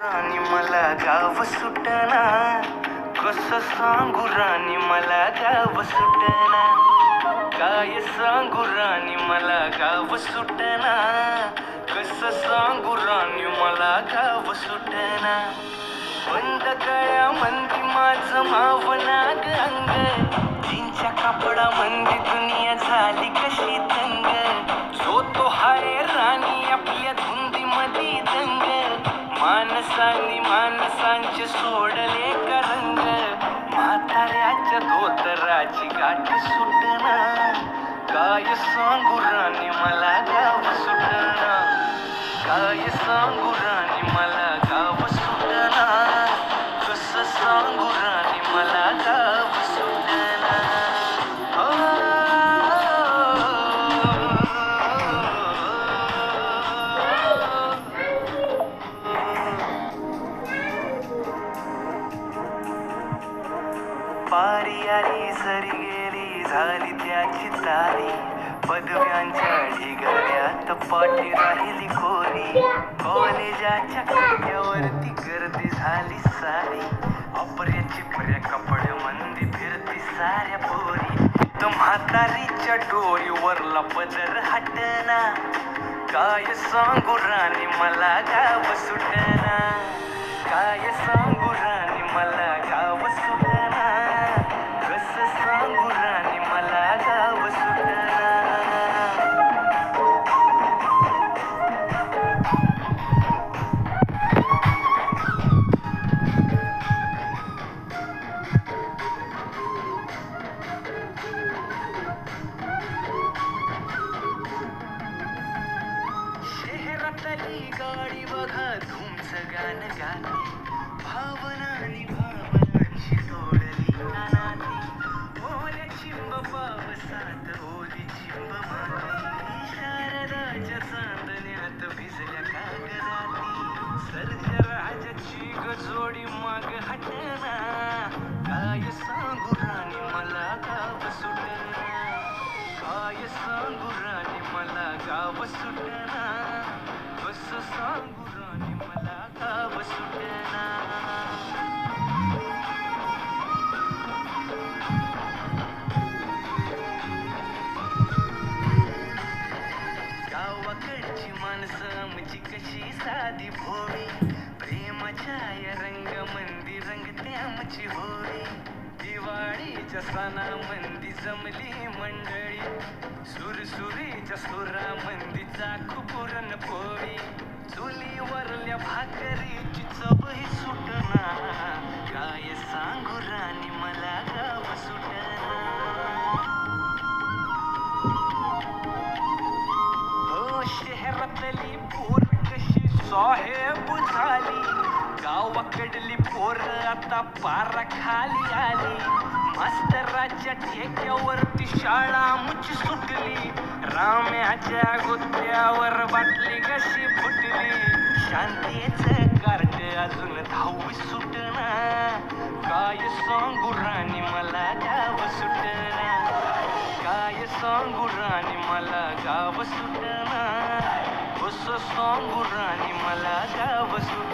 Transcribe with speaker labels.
Speaker 1: आणि मला गाव सुटना, कसं सांगू राणी मला गाव सुटना, काय सांगू राणी मला गाव सुटना, कसं सांगू राणी मला गाव सुटना. बंद गळ्यामंदी माझं मावनाग अंग, जीनच्या कापडामंदी दुनिया झाली कशी तंग, जो तो हाय राणी आपल्या धुंदीमधी दंग, माणसांनी माणसांचे सोडले का रंग, म्हाताऱ्याच्या धोतराची गाठ सुटना, काय सांगू राणी मला गाव सुटना, काय सांगू राणी मला गाव सुटना, कसं सांगू राणी मला गाव सुटना. पारी आली सरी गेली झाली त्याची तारी, पदव्यांच्या ढिगाऱ्यात पाठी राहिली कोरी, कॉलेजाच्या कट्ट्यावरती गर्दी झाली सारी, ऑपऱ्याची पर्या कपड्यामंदी फिरती साऱ्या पोरी, तर म्हातारीच्या डोरीवरला पदर हटना, काय सांगू राणी मला गाव सुटना, काय सांगू राणी मला गाव सुटना, कसं सांगू राणी मला गाव सुटना. शहरातली गाडी बघा धूमचं गाणं गाते, भावना आणि भावनांची तोडली नाती, ओल्या चिंब पावसात ओली चिंब माती, शारदाच्या चांदण्यात भिजल्या कागदाती, सर्जराजाची गजोडी माग हटना, काय सांगू राणी मला गाव सुटना, काय सांगू राणी मला गाव सुटना, कसं सांगू राणी मला गाव सुटना. गावाकडची माणसं आमची कशी साधी भोळी, प्रेमाच्या या रंगमंदी रंगते आमची होळी, दिवाळीच्या सणामंदी जमली मंडळी, सुरसुरीच्या सुरामंदी चाखू पुरणपोळी, चुलीवरल्या भाकरीची चवही सुटना, काय सांगू राणी मला गाव सुटना. हो शहरातली पोर कशी साहेब झाली, गावाकडली पोर आता पारा खाली आली, मास्तराच्या ठेक्यावरती शाळा आमची सुटली, राम्याच्या गुत्त्यावर बाटली कशी फुटली, शांतीचं कार्ट अजून 10वी सुटना, काय सांगू राणी मला गाव सुटना, काय सांगू राणी मला गाव सुटना, कसं सांगू राणी मला गाव सुटना.